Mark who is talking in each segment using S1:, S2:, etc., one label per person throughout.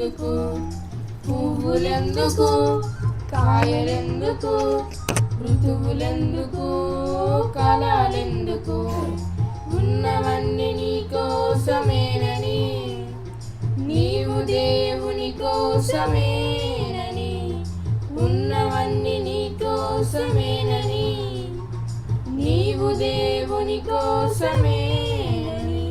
S1: ఎందుకు, పువ్వులెందుకు, కాయలెందుకు, ఋతువులెందుకు, కాలాలెందుకు, ఉన్నవన్నీ నీ కోసమేనని, నీవు దేవుని కోసమేనని, ఉన్నవన్నీ నీ కోసమేనని, నీవు దేవుని కోసమేనని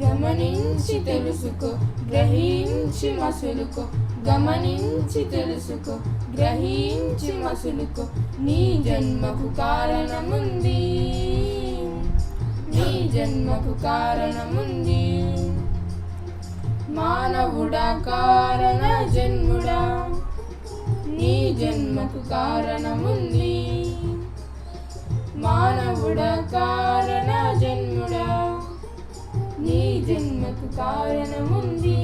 S1: గమనించి తెలుసుకో, గ్రహించి మసులుకో, గమనించి తెలుసుకో, గ్రహించి మసులుకో. నీ జన్మకు కారణముంది, నీ జన్మకు కారణముంది. మానవుడా కారణ జన్ముడా, నీ జన్మకు కారణముంది. మానవుడా కారణ జన్ముడా, నీ జన్మకు కారణముంది.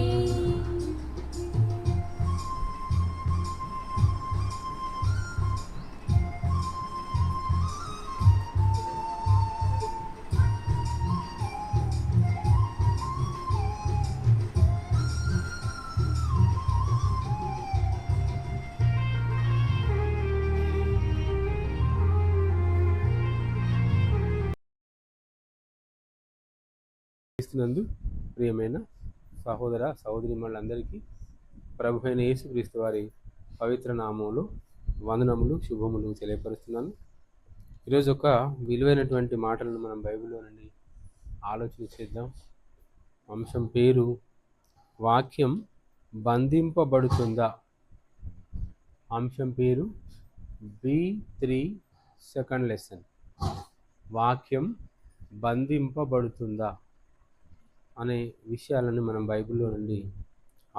S2: క్రీస్తునందు ప్రియమైన సహోదర సహోదరీమణులందరికీ ప్రభువైన యేసుక్రీస్తు వారి పవిత్ర నామములో వందనములు శుభములు తెలియపరుస్తున్నాను. ఈరోజు ఒక విలువైనటువంటి మాటలను మనం బైబిల్లో నుండి ఆలోచన చేద్దాం. అంశం పేరు వాక్యం బంధింపబడుతుందా. అంశం పేరు B3 సెకండ్ లెసన్. వాక్యం బంధింపబడుతుందా అనే విషయాలను మనం బైబిల్లో నుండి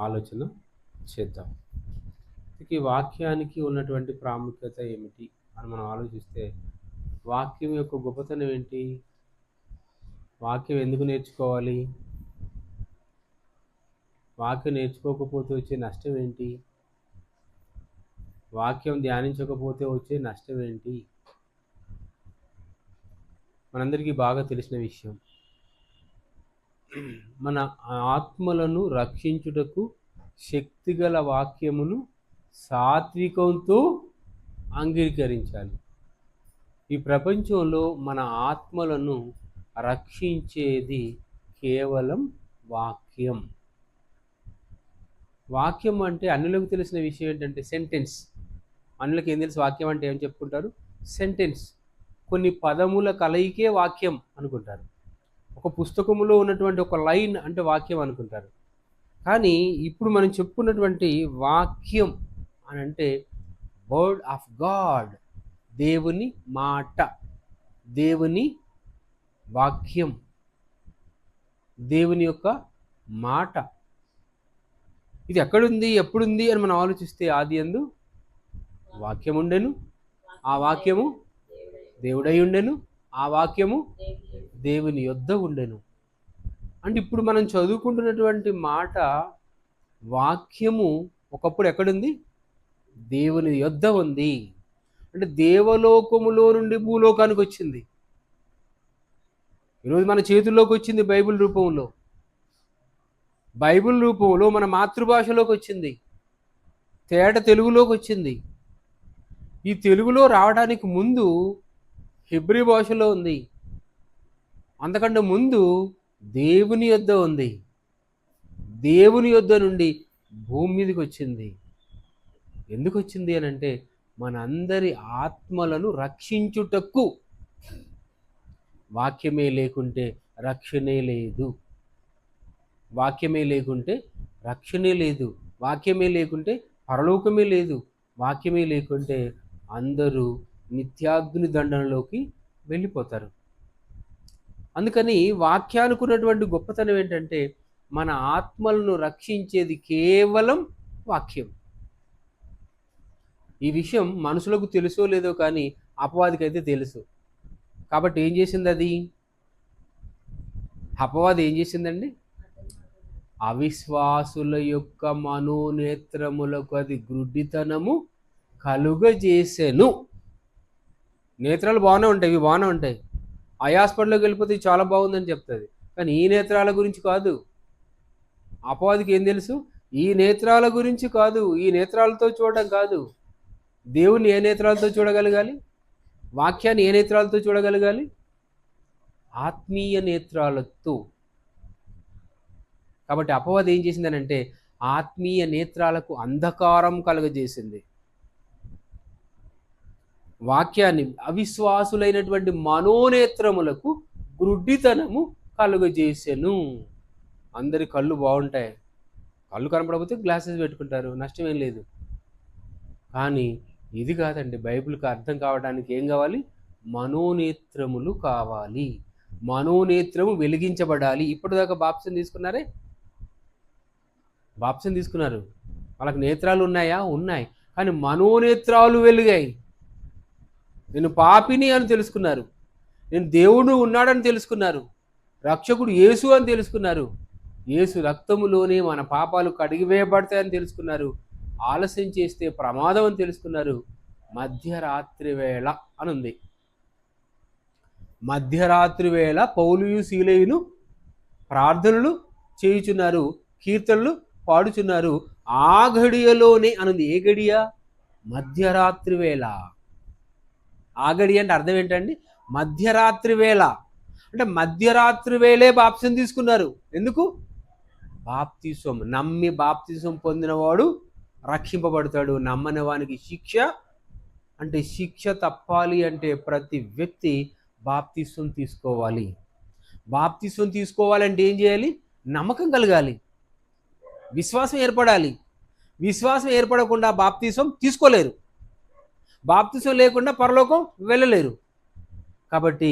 S2: ఆలోచన చేద్దాం. ఈ వాక్యానికి ఉన్నటువంటి ప్రాముఖ్యత ఏమిటి అని మనం ఆలోచిస్తే, వాక్యం యొక్క గొప్పతనం ఏంటి, వాక్యం ఎందుకు నేర్చుకోవాలి, వాక్యం నేర్చుకోకపోతే వచ్చే నష్టం ఏంటి, వాక్యం ధ్యానించకపోతే వచ్చే నష్టం ఏంటి, మనందరికీ బాగా తెలిసిన విషయం. మన ఆత్మలను రక్షించుటకు శక్తిగల వాక్యమును సాత్వికంతో అంగీకరించాలి. ఈ ప్రపంచంలో మన ఆత్మలను రక్షించేది కేవలం వాక్యం. వాక్యం అంటే అన్యులకు తెలిసిన విషయం ఏంటంటే సెంటెన్స్. అన్యులకు ఏం తెలుసు వాక్యం అంటే ఏం చెప్పుకుంటారు? సెంటెన్స్, కొన్ని పదముల కలయికే వాక్యం అనుకుంటారు. ఒక పుస్తకములో ఉన్నటువంటి ఒక లైన్ అంటే వాక్యం అనుకుంటారు. కానీ ఇప్పుడు మనం చెప్పుకున్నటువంటి వాక్యం అని అంటే వర్డ్ ఆఫ్ గాడ్, దేవుని మాట, దేవుని వాక్యం, దేవుని యొక్క మాట. ఇది ఎక్కడుంది, ఎప్పుడుంది అని మనం ఆలోచిస్తే, ఆది యందు వాక్యం ఉండెను, ఆ వాక్యము దేవుడై ఉండెను, ఆ వాక్యము దేవుని యొద్ద ఉండెను. అంటే ఇప్పుడు మనం చదువుకుంటున్నటువంటి మాట, వాక్యము ఒకప్పుడు ఎక్కడుంది? దేవుని యొద్ద ఉంది. అంటే దేవలోకములో నుండి భూలోకానికి వచ్చింది. ఈరోజు మన చేతుల్లోకి వచ్చింది బైబిల్ రూపంలో. బైబిల్ రూపంలో మన మాతృభాషలోకి వచ్చింది, తేట తెలుగులోకి వచ్చింది. ఈ తెలుగులో రావడానికి ముందు హెబ్రీ భాషలో ఉంది, అంతకంటే ముందు దేవుని యొద్ద ఉంది. దేవుని యొద్ద నుండి భూమి మీదకి వచ్చింది. ఎందుకు వచ్చింది అని అంటే, మనందరి ఆత్మలను రక్షించుటకు. వాక్యమే లేకుంటే రక్షణే లేదు, వాక్యమే లేకుంటే రక్షణే లేదు, వాక్యమే లేకుంటే పరలోకమే లేదు, వాక్యమే లేకుంటే అందరూ నిత్యాగ్ని దండనలోకి వెళ్ళిపోతారు. అందుకని వాక్యానికి ఉన్నటువంటి గొప్పతనం ఏంటంటే, మన ఆత్మలను రక్షించేది కేవలం వాక్యం. ఈ విషయం మనుషులకు తెలుసో లేదో కానీ అపవాదికి అయితే తెలుసు. కాబట్టి ఏం చేసింది అది? అపవాది ఏం చేసిందండి? అవిశ్వాసుల యొక్క మనోనేత్రములకు అది గ్రుడ్డితనము కలుగజేసెను. నేత్రాలు బాగానే ఉంటాయి, ఇవి బాగానే ఉంటాయి. ఆ హాస్పిటల్లోకి వెళ్ళిపోతే చాలా బాగుందని చెప్తుంది, కానీ ఈ నేత్రాల గురించి కాదు. అపవాదికి ఏం తెలుసు? ఈ నేత్రాల గురించి కాదు, ఈ నేత్రాలతో చూడడం కాదు. దేవుణ్ణి ఏ నేత్రాలతో చూడగలగాలి? వాక్యాన్ని ఏ నేత్రాలతో చూడగలగాలి? ఆత్మీయ నేత్రాలతో. కాబట్టి అపవాది ఏం చేసిందనంటే ఆత్మీయ నేత్రాలకు అంధకారం కలుగజేసింది. వాక్యాన్ని అవిశ్వాసులైనటువంటి మనోనేత్రములకు గ్రుడ్డితనము కలుగజేసెను. అందరి కళ్ళు బాగుంటాయి, కళ్ళు కనపడకపోతే గ్లాసెస్ పెట్టుకుంటారు, నష్టమేం లేదు. కానీ ఇది కాదండి, బైబిల్కి అర్థం కావడానికి ఏం కావాలి? మనోనేత్రములు కావాలి. మనోనేత్రము వెలిగించబడాలి. ఇప్పటిదాకా బాప్సం తీసుకున్నారే, బాప్సం తీసుకున్నారు, వాళ్ళకి నేత్రాలు ఉన్నాయా? ఉన్నాయి. కానీ మనోనేత్రాలు వెలిగాయి. నేను పాపిని అని తెలుసుకున్నారు, నేను దేవుడు ఉన్నాడని తెలుసుకున్నారు, రక్షకుడు యేసు అని తెలుసుకున్నారు, యేసు రక్తములోనే మన పాపాలు కడిగివేయబడతాయని తెలుసుకున్నారు, ఆలస్యం చేస్తే ప్రమాదం అని తెలుసుకున్నారు. మధ్యరాత్రి వేళ అని ఉంది. మధ్యరాత్రి వేళ పౌలుయు సీలేయును ప్రార్థనలు చేయుచున్నారు, కీర్తనలు పాడుచున్నారు. ఆ గడియలోనే అనుంది. ఏ గడియ? మధ్యరాత్రి వేళ. ఆ గడియ అంటే అర్థం ఏంటండి? మధ్యరాత్రి వేళ అంటే మధ్యరాత్రి వేళే బాప్తిసం తీసుకున్నారు. ఎందుకు? బాప్తిసం. నమ్మి బాప్తిసం పొందినవాడు రక్షింపబడతాడు, నమ్మని వానికి శిక్ష. అంటే శిక్ష తప్పాలి అంటే ప్రతి వ్యక్తి బాప్తిసం తీసుకోవాలి. బాప్తిసం తీసుకోవాలంటే ఏం చేయాలి? నమ్మకం కలగాలి, విశ్వాసం ఏర్పడాలి. విశ్వాసం ఏర్పడకుండా బాప్తిసం తీసుకోలేరు, బాప్తిసం లేకుండా పరలోకం వెళ్ళలేరు. కాబట్టి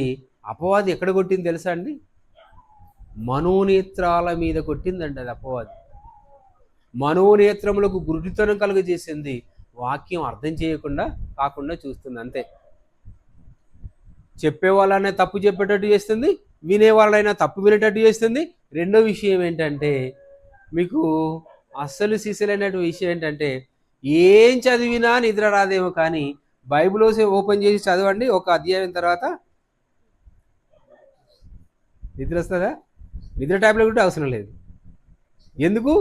S2: అపవాది ఎక్కడ కొట్టింది తెలుసా అండి? మనోనేత్రాల మీద కొట్టిందండి అది అపవాది. మనోనేత్రములకు గురుడితనం కలుగజేసింది. వాక్యం అర్థం చేయకుండా కాకుండా చూస్తుంది, అంతే. చెప్పేవాళ్ళైనా తప్పు చెప్పేటట్టు చేస్తుంది, వినేవాళ్ళైనా తప్పు వినేటట్టు చేస్తుంది. రెండో విషయం ఏంటంటే, మీకు అస్సలు సిసలైనటువంటి విషయం ఏంటంటే, ఏం చదివినా నిద్ర రాదేమో, కానీ బైబిల్ ఓపెన్ చేసి చదవండి ఒక అధ్యాయం తర్వాత నిద్ర వస్తుందా? నిద్ర ట్యాబ్లెట్ కూడా అవసరం లేదు. ఎందుకు?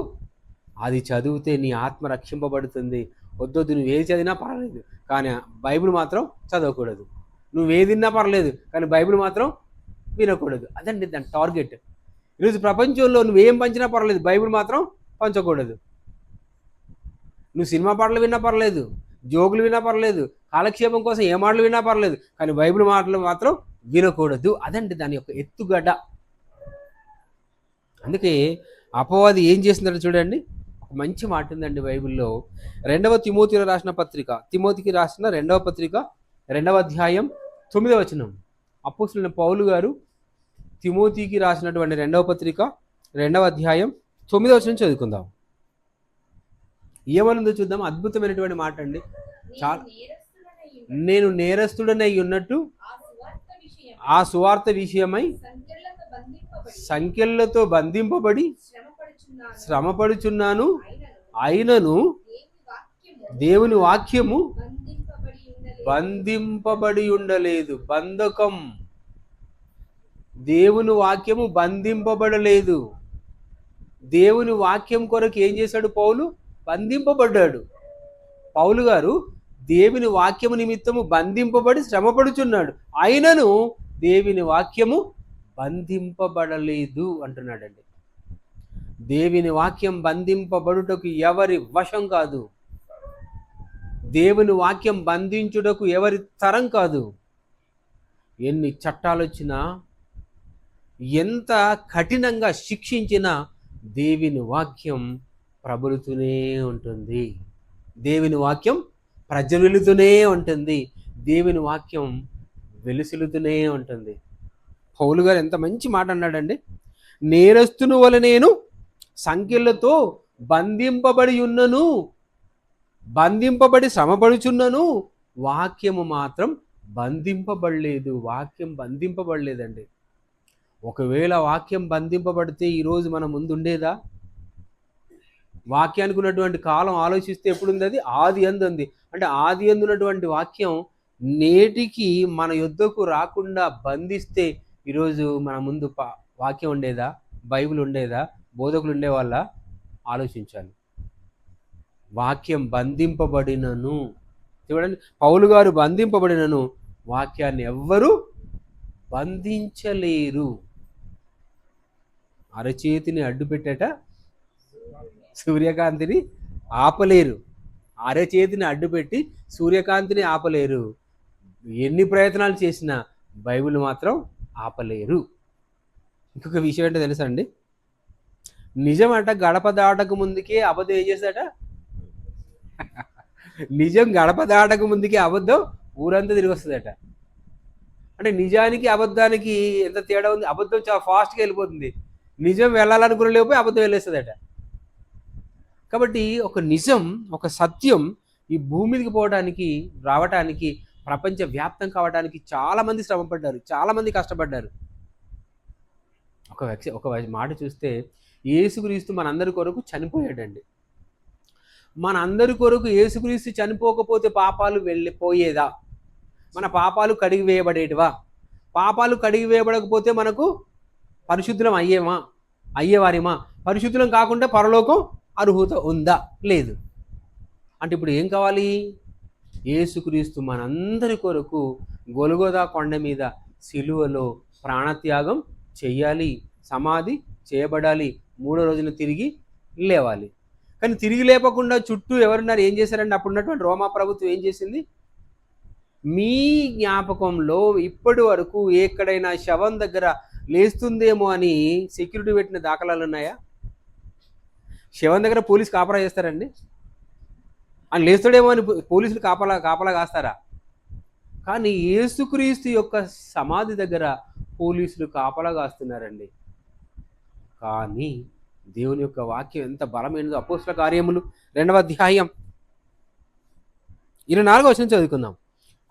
S2: అది చదివితే నీ ఆత్మ రక్షింపబడుతుంది. వద్దొద్దు, నువ్వు ఏది చదివినా పర్వాలేదు, కానీ బైబిల్ మాత్రం చదవకూడదు. నువ్వు ఏదిన్నా పర్లేదు, కానీ బైబిల్ మాత్రం వినకూడదు. అదండి దాని టార్గెట్. ఈరోజు ప్రపంచంలో నువ్వేం పంచినా పర్లేదు, బైబిల్ మాత్రం పంచకూడదు. నువ్వు సినిమా పాటలు విన్నా పర్లేదు, జోకులు విన్నా పర్లేదు, కాలక్షేపం కోసం ఏ మాటలు విన్నా పర్లేదు, కానీ బైబిల్ మాటలు మాత్రం వినకూడదు. అదండి దాని యొక్క ఎత్తుగడ్డ. అందుకే అపవాది ఏం చేస్తుందంటే చూడండి, ఒక మంచి మాట ఉందండి బైబిల్లో. 2వ తిమోతిలో రాసిన పత్రిక, తిమోతికి రాసిన 2వ పత్రిక 2వ అధ్యాయం 9వ వచనం. అపోస్తలుడైన పౌలు గారు తిమోతికి రాసినటువంటి 2వ పత్రిక 2వ అధ్యాయం 9వ వచనం చదువుకుందాం. ఏమనుందో చూద్దాం. అద్భుతమైనటువంటి మాట అండి. చాలా నేను నేరస్తుడనై ఉన్నట్టు ఆ సువార్త విషయమై సంఖ్యలతో బంధింపబడి శ్రమపడుచున్నాను. అయినను దేవుని వాక్యము బంధింపబడి ఉండలేదు. బంధకం. దేవుని వాక్యము బంధింపబడలేదు. దేవుని వాక్యం కొరకు ఏం చేశాడు పౌలు? బంధింపబడ్డాడు. పౌలు గారు దేవుని వాక్యము నిమిత్తము బంధింపబడి శ్రమపడుచున్నాడు, అయినను దేవుని వాక్యము బంధింపబడలేదు అంటున్నాడండి. దేవుని వాక్యం బంధింపబడుటకు ఎవరి వశం కాదు. దేవుని వాక్యం బంధించుటకు ఎవరి తరం కాదు. ఎన్ని చట్టాలు వచ్చినా, ఎంత కఠినంగా శిక్షించినా దేవుని వాక్యం ప్రబలుతూనే ఉంటుంది. దేవుని వాక్యం ప్రజ్వలితూనే ఉంటుంది. దేవుని వాక్యం వెలుసిలుతూనే ఉంటుంది. పౌలు గారు ఎంత మంచి మాట అన్నాడండి. నేరస్తుని వలె నేను సంఖ్యలతో బంధింపబడి ఉన్నను, బంధింపబడి శ్రమపడుచున్నను, వాక్యము మాత్రం బంధింపబడలేదు. వాక్యం బంధింపబడలేదండి. ఒకవేళ వాక్యం బంధింపబడితే ఈరోజు మన ముందు ఉండేదా? వాక్యానికి ఉన్నటువంటి కాలం ఆలోచిస్తే ఎప్పుడుంది? అది ఆది యందు ఉంది. అంటే ఆది యందు ఉన్నటువంటి వాక్యం నేటికి మన యొద్దకు రాకుండా బంధిస్తే ఈరోజు మన ముందు వాక్యం ఉండేదా? బైబిల్ ఉండేదా? బోధకులు ఉండేవాళ్ళ? ఆలోచించాలి. వాక్యం బంధింపబడినను. చూడండి, పౌలు గారు బంధింపబడినను వాక్యాన్ని ఎవ్వరూ బంధించలేరు. అరచేతిని అడ్డుపెట్టేట సూర్యకాంతిని ఆపలేరు. అరచేతిని అడ్డుపెట్టి సూర్యకాంతిని ఆపలేరు. ఎన్ని ప్రయత్నాలు చేసినా బైబిల్ మాత్రం ఆపలేరు. ఇంకొక విషయం ఏంటో తెలుసా అండి, నిజమట గడప దాటక ముందుకే అబద్ధం ఏం చేశాట? నిజం గడప దాటక ముందుకే అబద్ధం ఊరంతా తిరిగి వస్తుందట. అంటే నిజానికి అబద్ధానికి ఎంత తేడా ఉంది. అబద్ధం చాలా ఫాస్ట్గా వెళ్ళిపోతుంది, నిజం వెళ్ళాలనుకునే లోపే అబద్ధం వెళ్ళేస్తుందట. కాబట్టి ఒక నిజం, ఒక సత్యం ఈ భూమి మీదకి పోవడానికి, రావటానికి, ప్రపంచ వ్యాప్తం కావడానికి చాలామంది శ్రమపడ్డారు, చాలామంది కష్టపడ్డారు. ఒక మాట చూస్తే యేసుక్రీస్తు మనందరి కొరకు చనిపోయాడండి. మనందరి కొరకు యేసుక్రీస్తు చనిపోకపోతే పాపాలు వెళ్ళిపోయేదా? మన పాపాలు కడిగి వేయబడేటివా? పాపాలు కడిగి వేయబడకపోతే మనకు పరిశుద్ధులం అయ్యేవారిమా? పరిశుద్ధులం కాకుండా పరలోకం అర్హత ఉందా? లేదు. అంటే ఇప్పుడు ఏం కావాలి? యేసుక్రీస్తు మనందరి కొరకు గొల్గొతా కొండ మీద సిలువలో ప్రాణత్యాగం చెయ్యాలి, సమాధి చేయబడాలి, 3వ రోజున తిరిగి లేవాలి. కానీ తిరిగి లేపకుండా చుట్టూ ఎవరున్నారు? ఏం చేశారండి? అప్పుడున్నటువంటి రోమా ప్రభుత్వం ఏం చేసింది? మీ జ్ఞాపకంలో ఇప్పటి వరకు ఎక్కడైనా శవం దగ్గర లేస్తుందేమో అని సెక్యూరిటీ పెట్టిన దాఖలాలు ఉన్నాయా? శవం దగ్గర పోలీసు కాపలా చేస్తారండి? ఆయన లేస్తాడేమో అని పోలీసులు కాపలా కాస్తారా? కానీ యేసుక్రీస్తు యొక్క సమాధి దగ్గర పోలీసులు కాపలా కాస్తున్నారండి. కానీ దేవుని యొక్క వాక్యం ఎంత బలమైనదో అపోస్తల కార్యములు 2వ అధ్యాయం 24వ వచనం చదువుకుందాం.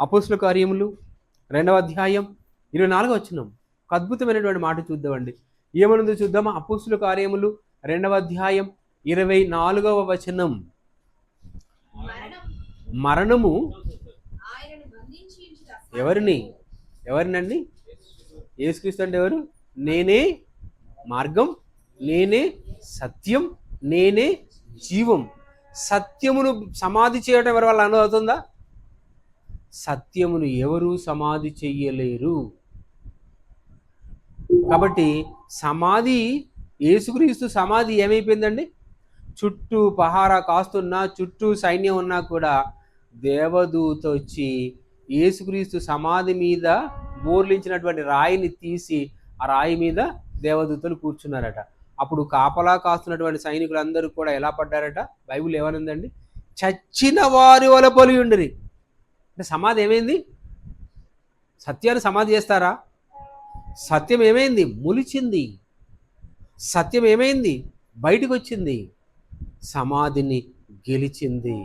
S2: అపోస్తల కార్యములు 2వ అధ్యాయం 24వ వచనం, ఒక అద్భుతమైనటువంటి మాట చూద్దామండి. ఏమనుందో చూద్దామా? అపోస్తల కార్యములు 2వ అధ్యాయం 24వ వచనం. మరణము ఎవరినండి? యేసుక్రీస్తు అంటే ఎవరు? నేనే మార్గం, నేనే సత్యం, నేనే జీవం. సత్యమును సమాధి చేయడం ఎవరి వల్ల అనుమవుతుందా? సత్యమును ఎవరు సమాధి చెయ్యలేరు. కాబట్టి సమాధి, యేసుక్రీస్తు సమాధి ఏమైపోయిందండి? చుట్టూ పహారా కాస్తున్నా, చుట్టూ సైన్యం ఉన్నా కూడా దేవదూత వచ్చి యేసుక్రీస్తు సమాధి మీద బోర్లించినటువంటి రాయిని తీసి ఆ రాయి మీద దేవదూతలు కూర్చున్నారట. అప్పుడు కాపలా కాస్తున్నటువంటి సైనికులందరూ కూడా ఎలా పడ్డారట? బైబిల్ ఏమనుందండి? చచ్చిన వారి వల పొలి ఉండిరి. అంటే సమాధి ఏమైంది? సత్యాన్ని సమాధి చేస్తారా? సత్యం ఏమైంది? మొలిచింది. సత్యం ఏమైంది? బయటకు వచ్చింది. సమాధిని గెలిచింది.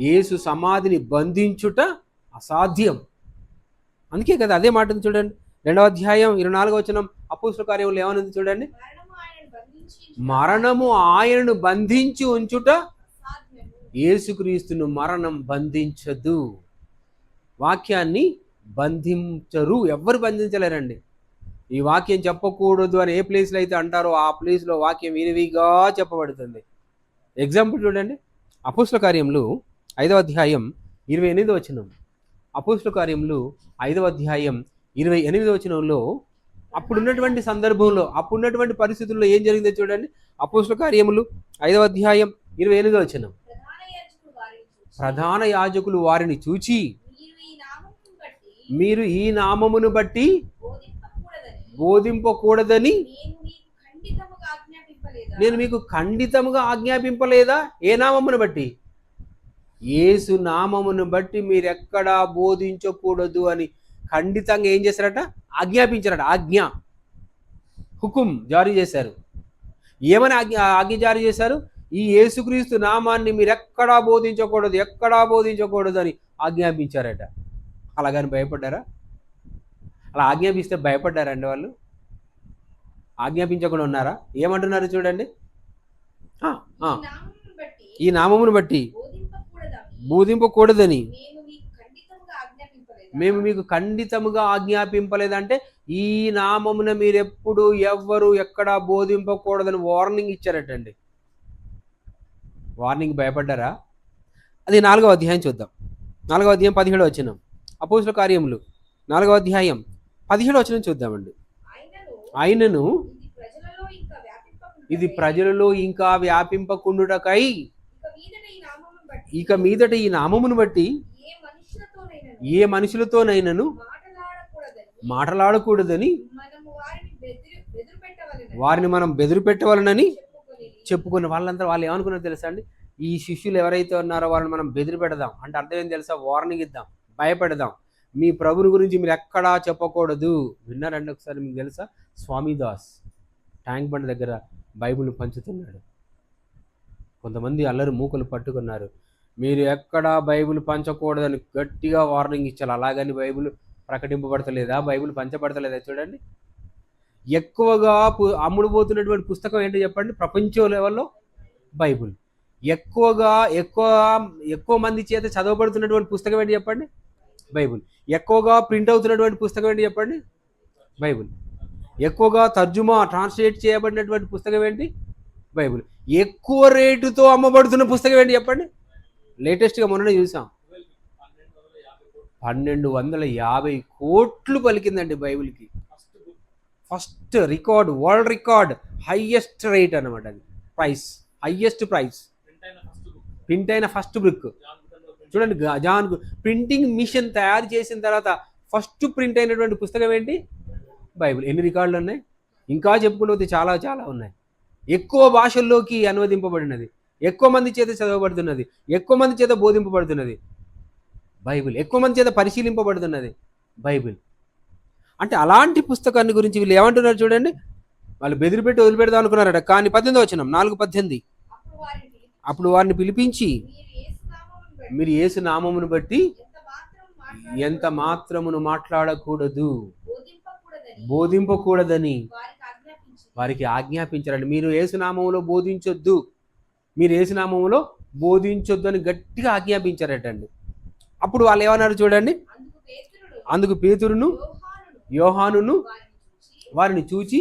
S2: యేసు సమాధిని బంధించుట అసాధ్యం. అందుకే కదా అదే మాట ఉంది చూడండి, 2వ అధ్యాయం 24వ వచనం అపోస్తల కార్యములు ఏమనుంది చూడండి, మరణము ఆయనను బంధించి ఉంచుట, యేసుక్రీస్తును మరణం బంధించదు. వాక్యాన్ని బంధించరు, ఎవ్వరు బంధించలేరండి. ఈ వాక్యం చెప్పకూడదు అని ఏ ప్లేస్లో అయితే అంటారో ఆ ప్లేస్లో వాక్యం విరివిగా చెప్పబడుతుంది. ఎగ్జాంపుల్ చూడండి, అపోస్తల కార్యములు 5వ అధ్యాయం 28వ వచనం. అపోస్తల కార్యములు 5వ అధ్యాయం 28వ వచనంలో అప్పుడున్నటువంటి సందర్భంలో, అప్పుడున్నటువంటి పరిస్థితుల్లో ఏం జరిగిందో చూడండి. అపోస్తల కార్యములు 5వ అధ్యాయం 28వ వచనం. ప్రధాన యాజకులు వారిని చూచి, మీరు ఈ నామమును బట్టి బోధింపకూడదని నేను మీకు ఖండితముగా ఆజ్ఞాపింపలేదా? ఏ నామమును బట్టి? యేసు నామమును బట్టి మీరు ఎక్కడా బోధించకూడదు అని ఖండితంగా ఏం చేశారట? ఆజ్ఞాపించారట. ఆజ్ఞ, హుకుం జారీ చేశారు. ఏమని ఆజ్ఞ జారీ చేశారు? ఈ యేసుక్రీస్తు నామాన్ని మీరు ఎక్కడా బోధించకూడదు అని ఆజ్ఞాపించారట. అలాగని భయపడ్డారా? అలా ఆజ్ఞాపిస్తే భయపడ్డారండి వాళ్ళు? ఆజ్ఞాపించకుండా ఉన్నారా? ఏమంటున్నారు చూడండి, ఈ నామమును బట్టి బోధింపకూడదని మేము మీకు ఖండితముగా ఆజ్ఞాపింపలేదంటే ఈ నామమున మీరెప్పుడు ఎవ్వరు ఎక్కడా బోధింపకూడదని వార్నింగ్ ఇచ్చారటండి. వార్నింగ్ భయపడ్డారా? అది 4వ అధ్యాయం చూద్దాం. 4వ అధ్యాయం 17వ వచనం. అపోస్తలుల కార్యములు 4వ అధ్యాయం 17వ వచనం చూద్దామండి. ఆయనను ఇది ప్రజలలో ఇంకా వ్యాపింపకుండుటకై ఇక మీదట ఈ నామమును బట్టి ఏ మనుషులతోనైనను మాటలాడకూడదని వారిని మనం బెదిరి పెట్టవలనని చెప్పుకుని వాళ్ళంతా వాళ్ళు ఏమనుకున్నారో తెలుసా అండి? ఈ శిష్యులు ఎవరైతే ఉన్నారో వాళ్ళని మనం బెదిరి పెడదాం అంటే అర్థం ఏం తెలుసా? వార్నింగ్ ఇద్దాం, భయపెడదాం. మీ ప్రభుని గురించి మీరు ఎక్కడా చెప్పకూడదు. విన్నారండి? ఒకసారి మీకు తెలుసా, స్వామిదాస్ ట్యాంక్ బండ్ దగ్గర బైబిల్ పంచుతున్నాడు. కొంతమంది అల్లరి మూకలు పట్టుకున్నారు. మీరు ఎక్కడా బైబిల్ పంచకూడదని గట్టిగా వార్నింగ్ ఇచ్చారు. అలాగని బైబిల్ ప్రకటింపబడతలేదా? బైబిల్ పంచబడతలేదా? చూడండి, ఎక్కువగా అమ్ముడుపోతున్నటువంటి పుస్తకం ఏంటో చెప్పండి? ప్రపంచ లెవెల్లో బైబిల్. ఎక్కువ మంది చేత చదవబడుతున్నటువంటి పుస్తకం ఏంటి చెప్పండి? బైబిల్. ఎక్కువగా ప్రింట్ అవుతున్నటువంటి పుస్తకం ఏంటి చెప్పండి? బైబిల్. ఎక్కువగా తర్జుమా ట్రాన్స్లేట్ చేయబడినటువంటి పుస్తకం ఏంటి? బైబిల్. ఎక్కువ రేటుతో అమ్మబడుతున్న పుస్తకం ఏంటి చెప్పండి? లేటెస్ట్గా మొన్ననే చూసాం, 1250 కోట్లు పలికిందండి బైబిల్కి. First record, world record, highest rate అనమాట. అది ప్రైస్, హైయెస్ట్ ప్రైస్. ప్రింట్ అయిన ఫస్ట్ బుక్ చూడండి. జాన్ ప్రింటింగ్ మిషన్ తయారు చేసిన తర్వాత ఫస్ట్ ప్రింట్ అయినటువంటి పుస్తకం ఏంటి? బైబిల్. ఎన్ని రికార్డులు ఉన్నాయి? ఇంకా చెప్పుకుంటే చాలా చాలా ఉన్నాయి. ఎక్కువ భాషల్లోకి అనువదింపబడినది, ఎక్కువ మంది చేత చదవబడుతున్నది, ఎక్కువ మంది చేత బోధింపబడుతున్నది బైబిల్, ఎక్కువ మంది చేత పరిశీలింపబడుతున్నది బైబిల్. అంటే అలాంటి పుస్తకాన్ని గురించి వీళ్ళు ఏమంటున్నారు చూడండి. వాళ్ళు బెదిరిపెట్టి వదిలిపెడదాం అనుకున్నారట. కానీ 18వ వచనం, 4:18, అప్పుడు వారిని పిలిపించి మీరు యేసు నామమును బట్టి ఎంత మాత్రమును మాట్లాడకూడదు, బోధింపకూడదని వారికి ఆజ్ఞాపించారండి. మీరు యేసు నామములో బోధించొద్దు, మీరు యేసు నామములో బోధించొద్దు అని గట్టిగా ఆజ్ఞాపించారటండి. అప్పుడు వాళ్ళు ఏమన్నారు చూడండి. అందుకు పేతురును యోహానును వారిని చూచి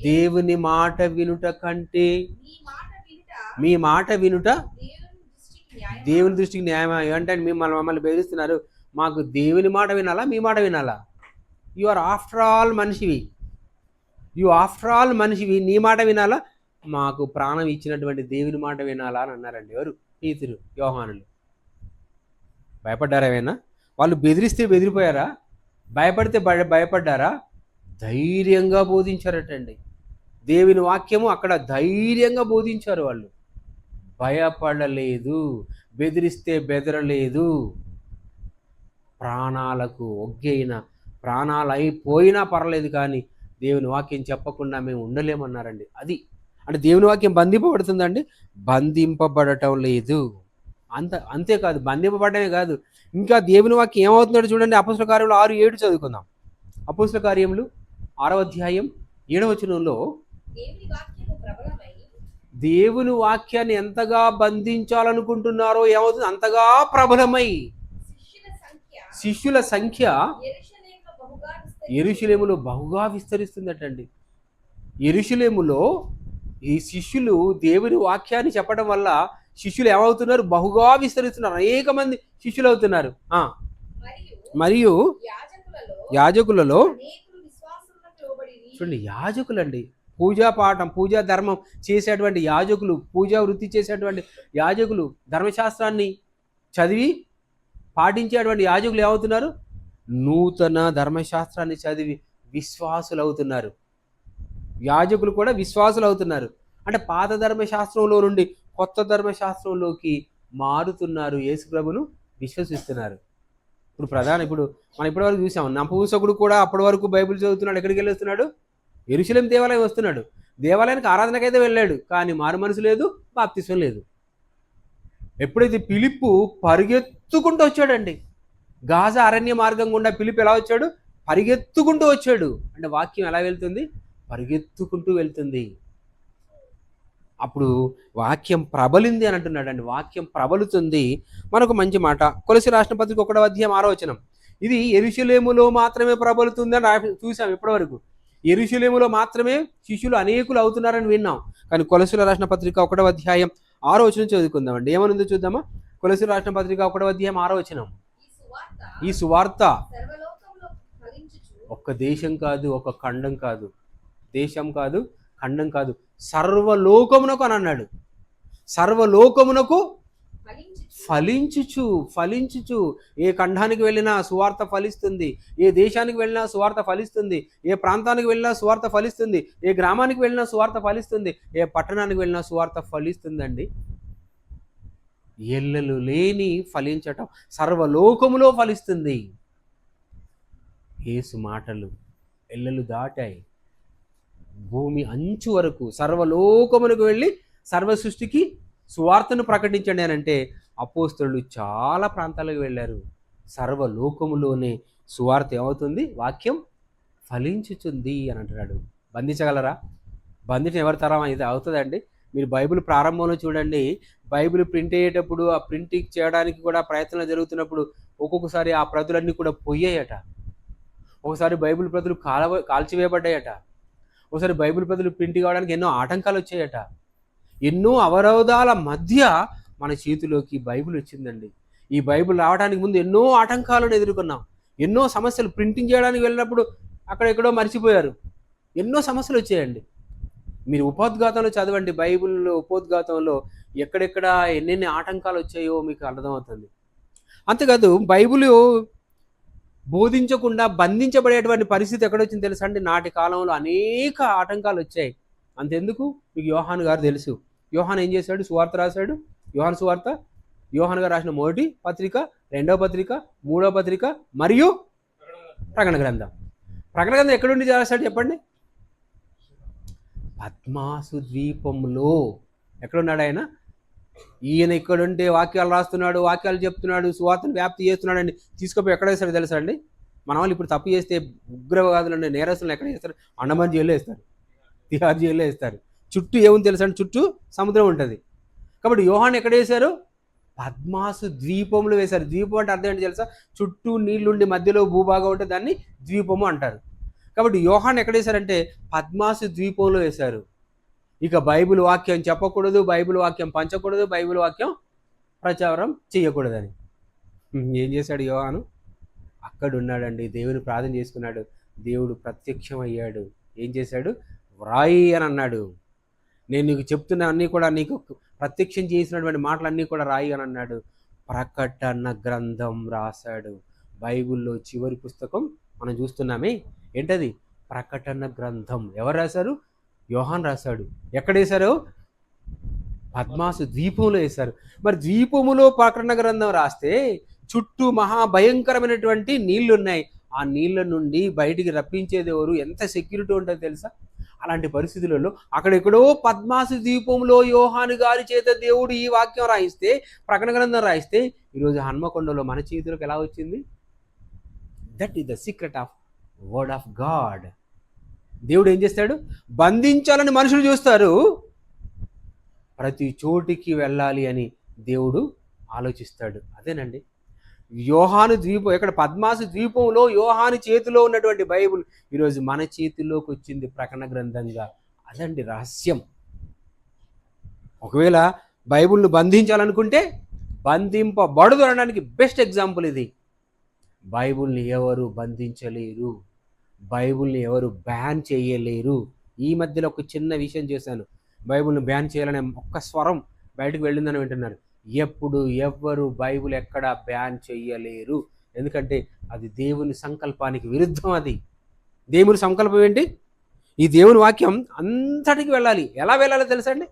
S2: దేవుని మాట వినుట కంటే మీ మాట వినుట దేవుని దృష్టికి న్యాయం. ఏమంటే మమ్మల్ని బెదిరిస్తున్నారు, మాకు దేవుని మాట వినాలా, మీ మాట వినాలా? యు ఆర్ ఆఫ్టర్ ఆల్ మనిషివి, నీ మాట వినాలా, మాకు ప్రాణం ఇచ్చినటువంటి దేవుని మాట వినాలా అని అన్నారండి. ఎవరు? పేతురు, యోహానులు. భయపడ్డారా ఏమైనా? వాళ్ళు బెదిరిస్తే బెదిరిపోయారా? భయపడితే భయపడ్డారా? ధైర్యంగా బోధించారటండి. దేవుని వాక్యము అక్కడ ధైర్యంగా బోధించారు. వాళ్ళు భయపడలేదు, బెదిరిస్తే బెదరలేదు. ప్రాణాలకు ఒగ్గైన, ప్రాణాలు అయిపోయినా పర్లేదు కానీ దేవుని వాక్యం చెప్పకుండా మేము ఉండలేమన్నారండి. అది అంటే దేవుని వాక్యం బంధింపబడుతుందండి? బంధింపబడటం లేదు. అంతేకాదు, బంధింపబడమే కాదు, ఇంకా దేవుని వాక్యం ఏమవుతున్నాడు చూడండి. అపోస్తల కార్యములు 6:7 చదువుకుందాం. అపోస్తల కార్యములు 6వ అధ్యాయం 7వ వచనంలో దేవుని వాక్యాన్ని ఎంతగా బంధించాలనుకుంటున్నారో ఏమవుతుంది? అంతగా ప్రబలమై శిష్యుల సంఖ్య యెరూషలేములో బహుగా విస్తరిస్తుందటండి. యెరూషలేములో ఈ శిష్యులు దేవుని వాక్యాన్ని చెప్పడం వల్ల శిష్యులు ఏమవుతున్నారు? బహుగా విస్తరిస్తున్నారు. అనేక మంది శిష్యులు అవుతున్నారు. మరియు యాజకులలో చూడండి, యాజకులండి, పూజా పాఠం, పూజా ధర్మం చేసేటువంటి యాజకులు, పూజా వృత్తి చేసేటువంటి యాజకులు, ధర్మశాస్త్రాన్ని చదివి పాటించేటువంటి యాజకులు ఏమవుతున్నారు? నూతన ధర్మశాస్త్రాన్ని చదివి విశ్వాసులు అవుతున్నారు. యాజకులు కూడా విశ్వాసులు అవుతున్నారు. అంటే పాత ధర్మశాస్త్రంలో నుండి కొత్త ధర్మశాస్త్రంలోకి మారుతున్నారు, యేసు ప్రభును విశ్వసిస్తున్నారు. ఇప్పుడు మనం ఇప్పటివరకు చూసాం, నపుంసకుడు కూడా అప్పటి వరకు బైబిల్ చదువుతున్నాడు. ఎక్కడికి వెళ్ళి వస్తున్నాడు? యెరూషలేం దేవాలయం వస్తున్నాడు. దేవాలయానికి ఆరాధనకైతే వెళ్ళాడు, కానీ మారు మనసు లేదు, బాప్తిస్మం లేదు. ఎప్పుడైతే ఫిలిప్పు పరిగెత్తుకుంటూ వచ్చాడండి, గాజా అరణ్య మార్గం గుండా ఫిలిప్ ఎలా వచ్చాడు? పరిగెత్తుకుంటూ వచ్చాడు. అంటే వాక్యం ఎలా వెళ్తుంది? పరిగెత్తుకుంటూ వెళ్తుంది. అప్పుడు వాక్యం ప్రబలింది అని అంటున్నాడు అండి. వాక్యం ప్రబలుతుంది. మనకు మంచి మాట, కొలస్సీ రాసిన పత్రిక 1వ అధ్యాయం 6వ వచనం. ఇది యెరూషలేములో మాత్రమే ప్రబలుతుంది అని చూసాం ఇప్పటివరకు. యెరూషలేములో మాత్రమే శిష్యులు అనేకులు అవుతున్నారని విన్నాం. కానీ కొలస్సీయులకు రాసిన పత్రిక 1వ అధ్యాయం 6వ వచనం చదువుకుందామండి. ఏమనుందో చూద్దామా? కొలస్సీయులకు రాసిన పత్రిక 1వ అధ్యాయం 6వ వచనం. ఈ సువార్త ఒక్క దేశం కాదు, ఒక ఖండం కాదు, దేశం కాదు, ఖండం కాదు, సర్వలోకమునకు అని అన్నాడు. సర్వలోకమునకు ఫలించుచు ఏ ఖండానికి వెళ్ళినా సువార్త ఫలిస్తుంది, ఏ దేశానికి వెళ్ళినా సువార్త ఫలిస్తుంది, ఏ ప్రాంతానికి వెళ్ళినా సువార్త ఫలిస్తుంది, ఏ గ్రామానికి వెళ్ళినా సువార్త ఫలిస్తుంది, ఏ పట్టణానికి వెళ్ళినా సువార్త ఫలిస్తుందండి. ఎల్లలు లేని ఫలించటం, సర్వలోకములో ఫలిస్తుంది. యేసు మాటలు ఎల్లలు దాటాయి, భూమి అంచు వరకు సర్వలోకములకు వెళ్ళి సర్వ సృష్టికి సువార్తను ప్రకటించండి అని అంటే అపోస్తలులు చాలా ప్రాంతాలకు వెళ్ళారు. సర్వలోకములోనే సువార్త ఏమవుతుంది? వాక్యం ఫలించుతుంది అని అంటున్నాడు. బంధించగలరా? బంధించడం ఎవరి తరం ఇది అవుతుందండి? మీరు బైబిల్ ప్రారంభంలో చూడండి, బైబిల్ ప్రింట్ అయ్యేటప్పుడు ఆ ప్రింటింగ్ చేయడానికి కూడా ప్రయత్నాలు జరుగుతున్నప్పుడు ఒక్కొక్కసారి ఆ ప్రతులన్నీ కూడా పొయ్యాయట. ఒకసారి బైబిల్ ప్రతులు కాల్చివేయబడ్డాయట. ఒకసారి బైబిల్ ప్రతులు ప్రింట్ కావడానికి ఎన్నో ఆటంకాలు వచ్చాయట. ఎన్నో అవరోధాల మధ్య మన చేతిలోకి బైబిల్ వచ్చిందండి. ఈ బైబిల్ రావడానికి ముందు ఎన్నో ఆటంకాలను ఎదుర్కొన్నాం. ఎన్నో సమస్యలు, ప్రింటింగ్ చేయడానికి వెళ్ళినప్పుడు అక్కడెక్కడో మర్చిపోయారు. ఎన్నో సమస్యలు వచ్చాయండి. మీరు ఉపోద్ఘాతంలో చదవండి, బైబిల్ ఉపోద్ఘాతంలో ఎక్కడెక్కడ ఎన్నెన్ని ఆటంకాలు వచ్చాయో మీకు అర్థమవుతుంది. అంతేకాదు బైబిల్ బోధించకుండా బంధించబడేటువంటి పరిస్థితి ఎక్కడొచ్చింది తెలుసా అండి? నాటి కాలంలో అనేక ఆటంకాలు వచ్చాయి. అంతెందుకు, మీకు యోహాను గారు తెలుసు. యోహాను ఏం చేశాడు? సువార్త రాశాడు. యోహాను సువార్త, యోహాను గారు రాసిన 1వ పత్రిక, 2వ పత్రిక, 3వ పత్రిక మరియు ప్రకటన గ్రంథం. ప్రకటన గ్రంథం ఎక్కడుండి రాశాడు చెప్పండి? పద్మాసు ద్వీపంలో. ఎక్కడున్నాడు ఆయన? ఈయన ఇక్కడుంటే వాక్యాలు రాస్తున్నాడు, వాక్యాలు చెప్తున్నాడు, సువార్తను వ్యాప్తి చేస్తున్నాడు అండి. తీసుకుపోయి ఎక్కడ వేస్తాడు తెలుసా అండి? మన వాళ్ళు ఇప్పుడు తప్పు చేస్తే ఉగ్రవాదులు నేరస్తులను ఎక్కడ వేస్తారు? అండమాన్ జైల్లో వేస్తారు, తిహార్ జైల్లో వేస్తారు. చుట్టూ ఏముంది తెలుసా అండి? చుట్టూ సముద్రం ఉంటుంది. కాబట్టి యోహాను ఎక్కడ వేశారు? పద్మాసు ద్వీపంలో వేశారు. ద్వీపం అంటే అర్థం ఏంటి తెలుసా? చుట్టూ నీళ్లుండి మధ్యలో భూభాగం ఉంటే దాన్ని ద్వీపము అంటారు. కాబట్టి యోహాను ఎక్కడ వేశారంటే పద్మాసు ద్వీపంలో వేశారు. ఇక బైబిల్ వాక్యం చెప్పకూడదు, బైబిల్ వాక్యం పంచకూడదు, బైబిల్ వాక్యం ప్రచారం చేయకూడదని ఏం చేశాడు యోహాను? అక్కడ ఉన్నాడండి, దేవుని ప్రార్థన చేసుకున్నాడు. దేవుడు ప్రత్యక్షమయ్యాడు. ఏం చేశాడు? వ్రాయి అని అన్నాడు. నేను నీకు చెప్తున్న అన్నీ కూడా, నీకు ప్రత్యక్షం చేసినటువంటి మాటలన్నీ కూడా రాయి అని అన్నాడు. ప్రకటన గ్రంథం రాశాడు. బైబిల్లో చివరి పుస్తకం మనం చూస్తున్నామే, ఏంటది? ప్రకటన గ్రంథం. ఎవరు రాశారు? యోహాను రాశాడు. ఎక్కడ వేశారు? పద్మాసు ద్వీపంలో వేశారు. మరి ద్వీపములో ప్రకటన గ్రంథం రాస్తే చుట్టూ మహాభయంకరమైనటువంటి నీళ్లు ఉన్నాయి. ఆ నీళ్ళ నుండి బయటికి రప్పించేది ఎవరు? ఎంత సెక్యూరిటీ ఉంటుందో తెలుసా? అలాంటి పరిస్థితులలో అక్కడెక్కడో పద్మాసు ద్వీపంలో యోహాను గారి చేత దేవుడు ఈ వాక్యం రాయిస్తే, ప్రకటన గ్రంథం రాయిస్తే, ఈరోజు హన్మకొండలో మన చేతిలోకి ఎలా వచ్చింది? That is the secret of word of God. దేవుడు ఏం చేస్తాడు? బంధించాలని మనుషులు చూస్తారు, ప్రతి చోటికి వెళ్ళాలి అని దేవుడు ఆలోచిస్తాడు. అదేనండి యోహాను ద్వీపం. ఇక్కడ పద్మాసు ద్వీపంలో యోహాను చేతిలో ఉన్నటువంటి బైబిల్ ఈరోజు మన చేతిలోకి వచ్చింది ప్రకటన గ్రంథంగా. అదండి రహస్యం. ఒకవేళ బైబిల్ను బంధించాలనుకుంటే బంధింపబడదు అనడానికి బెస్ట్ ఎగ్జాంపుల్ ఇది. బైబిల్ని ఎవరు బంధించలేరు, బైబిల్ని ఎవరు బ్యాన్ చేయలేరు. ఈ మధ్యలో ఒక చిన్న విషయం చేశాను, బైబిల్ని బ్యాన్ చేయాలనే ఒక్క స్వరం బయటకు వెళ్ళిందని వింటున్నారు. ఎప్పుడు ఎవ్వరు బైబిల్ ఎక్కడ బ్యాన్ చేయలేరు. ఎందుకంటే అది దేవుని సంకల్పానికి విరుద్ధం. అది దేవుని సంకల్పం ఏంటి? ఈ దేవుని వాక్యం అంతటికి వెళ్ళాలి. ఎలా వెళ్ళాలో తెలుసా అండి?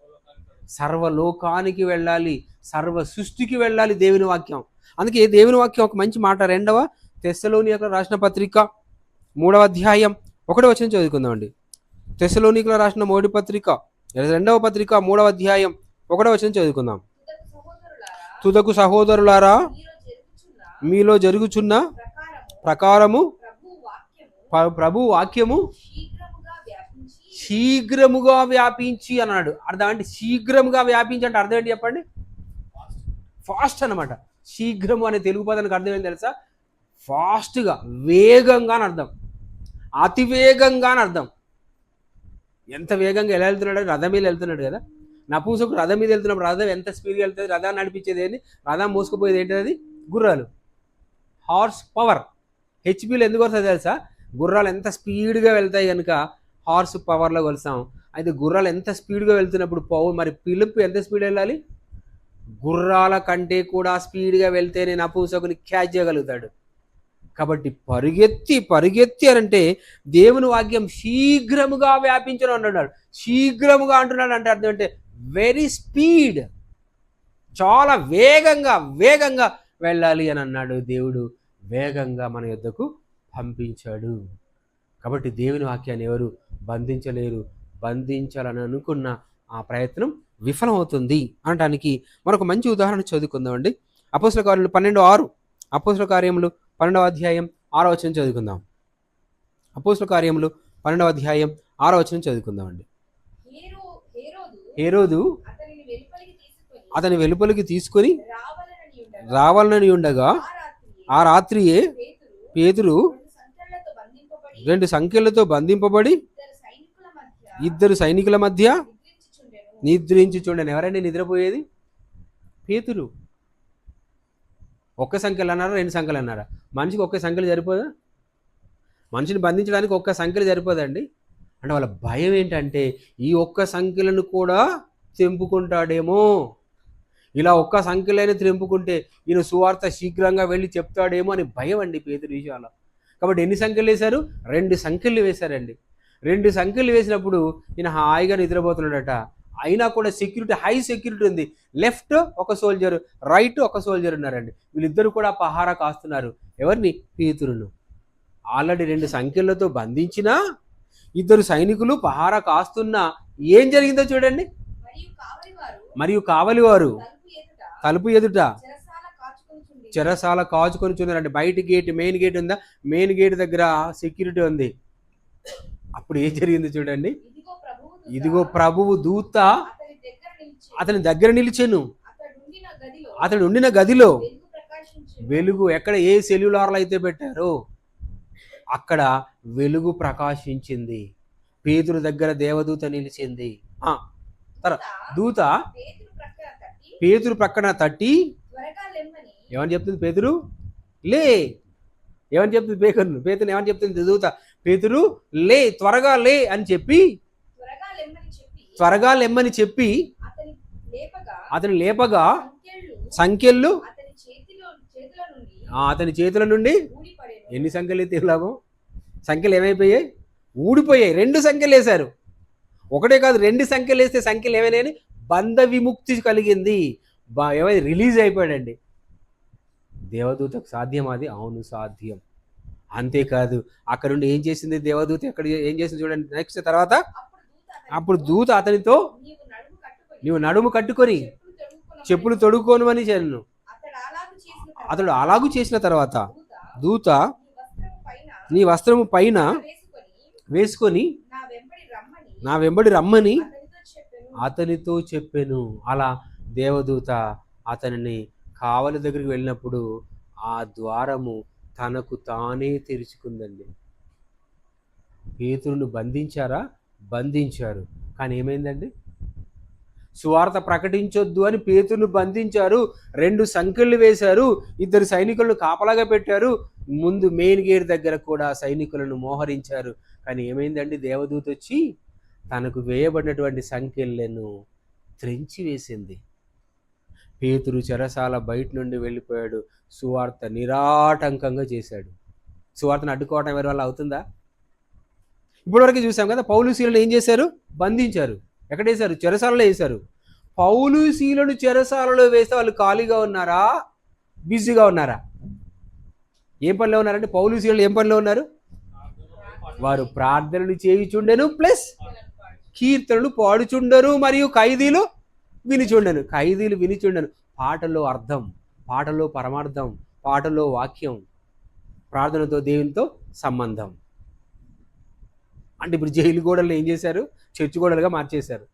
S2: సర్వలోకానికి వెళ్ళాలి, సర్వ సృష్టికి వెళ్ళాలి దేవుని వాక్యం. అందుకే దేవుని వాక్యం ఒక మంచి మాట 2వ తెస్సలోనికయులకు రాసిన పత్రిక 3వ అధ్యాయం 1వ వచనం చదువుకుందామండి. తెస్సలోనికయులకు రాసిన 1వ పత్రిక 2వ పత్రిక 3వ అధ్యాయం 1వ వచనం చదువుకుందాం. తుదకు సహోదరులారా, మీలో జరుగుచున్న ప్రకారము ప్రభు వాక్యము శీఘ్రముగా వ్యాపించి అన్నాడు. అర్థం అంటే శీఘ్రముగా వ్యాపించి అంటే అర్థం ఏంటి చెప్పండి? ఫాస్ట్ అనమాట. శీఘ్రము అనే తెలుగు పదానికి అర్థం ఏంటి తెలుసా? ఫాస్ట్గా, వేగంగా అని అర్థం, అతివేగంగా అని అర్థం. ఎంత వేగంగా ఎలా వెళ్తున్నాడు, రథం మీద వెళ్తున్నాడు కదా. నపుంసకుడు రథం మీద వెళ్తున్నప్పుడు రథం ఎంత స్పీడ్గా వెళ్తుంది, రథాన్ని నడిపించేది ఏంటి, రథం మోసుకుపోయేది ఏంటి, అది గుర్రాలు. హార్స్ పవర్ హెచ్పిలో ఎందుకు వస్తుంది తెలుసా, గుర్రాలు ఎంత స్పీడ్గా వెళ్తాయి కనుక హార్స్ పవర్లో కొలుస్తాం. అయితే గుర్రాలు ఎంత స్పీడ్గా వెళ్తున్నప్పుడు మరి పిలుపు ఎంత స్పీడ్ వెళ్ళాలి, గుర్రాల కంటే కూడా స్పీడ్గా వెళ్తేనే నపుంసకుని క్యాచ్ చేయగలుగుతాడు. కాబట్టి పరిగెత్తి అంటే దేవుని వాక్యం శీఘ్రముగా వ్యాపించను అంటున్నాడు. శీఘ్రముగా అంటున్నాడు అంటే అర్థం అంటే వెరీ స్పీడ్, చాలా వేగంగా వెళ్ళాలి అని అన్నాడు. దేవుడు వేగంగా మన యొద్దకు పంపించాడు. కాబట్టి దేవుని వాక్యాన్ని ఎవరు బంధించలేరు. బంధించాలని అనుకున్న ఆ ప్రయత్నం విఫలమవుతుంది అనడానికి మనకు మంచి ఉదాహరణ చదువుకుందామండి. అపోస్తల కార్యములు 12:6, అపోస్తల కార్యములు 12వ అధ్యాయం 6వ వచనం చదువుకుందాం. అపోస్తల కార్యములు 12వ అధ్యాయం 6వ వచనం చదువుకుందామండి. హేరోదు అతని వెలుపలికి తీసుకొని రావాలని ఉండగా ఆ రాత్రియే పేతురు 2 సంకెళ్లతో బంధింపబడి ఇద్దరు సైనికుల మధ్య నిద్రించుచుండెను. ఎవరండి నిద్రపోయేది? పేతురు. ఒక్క సంఖ్యలు అన్నారా, 2 సంఖ్యలు అన్నారా? మనిషికి ఒక్క సంఖ్యలు సరిపోదా? మనిషిని బంధించడానికి ఒక్క సంఖ్యలు సరిపోదండి. అంటే వాళ్ళ భయం ఏంటంటే ఈ ఒక్క సంఖ్యలను కూడా తెంపుకుంటాడేమో, ఇలా ఒక్క సంఖ్యలైనా తెంపుకుంటే ఈయన సువార్త శీఘ్రంగా వెళ్ళి చెప్తాడేమో అని భయం అండి పేతురు విషయంలో. కాబట్టి ఎన్ని సంఖ్యలు వేశారు? 2 సంఖ్యలు వేశారండి. 2 సంఖ్యలు వేసినప్పుడు ఈయన హాయిగా నిద్రపోతున్నాడట. అయినా కూడా సెక్యూరిటీ, హై సెక్యూరిటీ ఉంది. లెఫ్ట్ ఒక సోల్జర్, రైట్ ఒక సోల్జర్ ఉన్నారండి. వీళ్ళిద్దరు కూడా పహారా కాస్తున్నారు. ఎవరిని? పేతురును. ఆల్రెడీ 2 సంఖ్యలతో బంధించిన ఇద్దరు సైనికులు పహారా కాస్తున్నా ఏం జరిగిందో చూడండి. మరియు కావలివారు తలుపు ఎదుట చెరసాల కాచుకొని చూడండి. బయట గేట్, మెయిన్ గేట్ ఉందా, మెయిన్ గేట్ దగ్గర సెక్యూరిటీ ఉంది. అప్పుడు ఏం జరిగింది చూడండి. ఇదిగో ప్రభువు దూత అతని దగ్గర నిలిచెను. అతడు ఉండిన గదిలో వెలుగు, ఎక్కడ ఏ సెల్యులార్లు అయితే పెట్టారో అక్కడ వెలుగు ప్రకాశించింది. పేతురు దగ్గర దేవదూత నిలిచింది. దూత పేతురు ప్రక్కన తట్టి ఏమని చెప్తుంది? పేతురు లే. ఏమని చెప్తుంది? పేతురు ఏమని చెప్తుంది? దూత పేతురు లే, త్వరగా లే అని చెప్పి, త్వరగా లెమ్మని చెప్పి అతని లేపగా సంఖ్యలు అతని చేతుల నుండి ఎన్ని సంఖ్యలు అయితే లాభం? సంఖ్యలు ఏమైపోయాయి? ఊడిపోయాయి. 2 సంఖ్యలు వేశారు. ఒకటే కాదు, 2 సంఖ్యలు వేస్తే సంఖ్యలు ఏమైనాయని బంధ విముక్తి కలిగింది. ఏమైనా రిలీజ్ అయిపోయాడండి. దేవదూతకు సాధ్యం అది? అవును, సాధ్యం. అంతేకాదు, అక్కడ నుండి ఏం చేసింది దేవదూత? ఎక్కడ ఏం చేసింది చూడండి. నెక్స్ట్ తర్వాత అప్పుడు దూత అతనితో నీవు నడుము కట్టుకొని చెప్పులు తొడుక్కోను అని చెప్పాను. అతడు అలాగూ చేసిన తర్వాత దూత నీ వస్త్రము పైన వేసుకొని నా వెంబడి రమ్మని అతనితో చెప్పెను. అలా దేవదూత అతనిని కావలి దగ్గరికి వెళ్ళినప్పుడు ఆ ద్వారము తనకు తానే తెరుచుకుందండి. పేతురును బంధించారా? బంధించారు. కానీ ఏమైందండి? సువార్త ప్రకటించొద్దు అని పేతురును బంధించారు. 2 సంఖ్యలు వేశారు. 2 సైనికులను కాపలాగా పెట్టారు. ముందు మెయిన్ గేట్ దగ్గర కూడా సైనికులను మోహరించారు. కానీ ఏమైందండి? దేవదూత వచ్చి తనకు వేయబడినటువంటి సంఖ్యలను త్రెంచి వేసింది. పేతురు చెరసాల బయట నుండి వెళ్ళిపోయాడు. సువార్త నిరాటంకంగా చేశాడు. సువార్తను అడ్డుకోవటం ఎవరి వల్ల అవుతుందా? ఇప్పటివరకు చూసాం కదా. పౌలు శీలను ఏం చేశారు? బంధించారు. ఎక్కడ వేశారు? చెరసాలలో వేశారు. పౌలు శీలను చెరసాలలో వేస్తే వాళ్ళు ఖాళీగా ఉన్నారా? బిజీగా ఉన్నారా? ఏం పనిలో ఉన్నారంటే పౌలు శీలను ఏం పనిలో ఉన్నారు? వారు ప్రార్థనలు చేయుచుండెను, ప్లస్ కీర్తనలు పాడుచుండరు, మరియు ఖైదీలు వినిచుండెను. ఖైదీలు వినిచుండెను. పాటలో అర్థం, పాటలో పరమార్థం, పాటలో వాక్యం, ప్రార్థనతో దేవునితో సంబంధం. అంటే ఇప్పుడు జైలు గోడలు ఏం చేశారు? చర్చి గోడలుగా మార్చేశారు.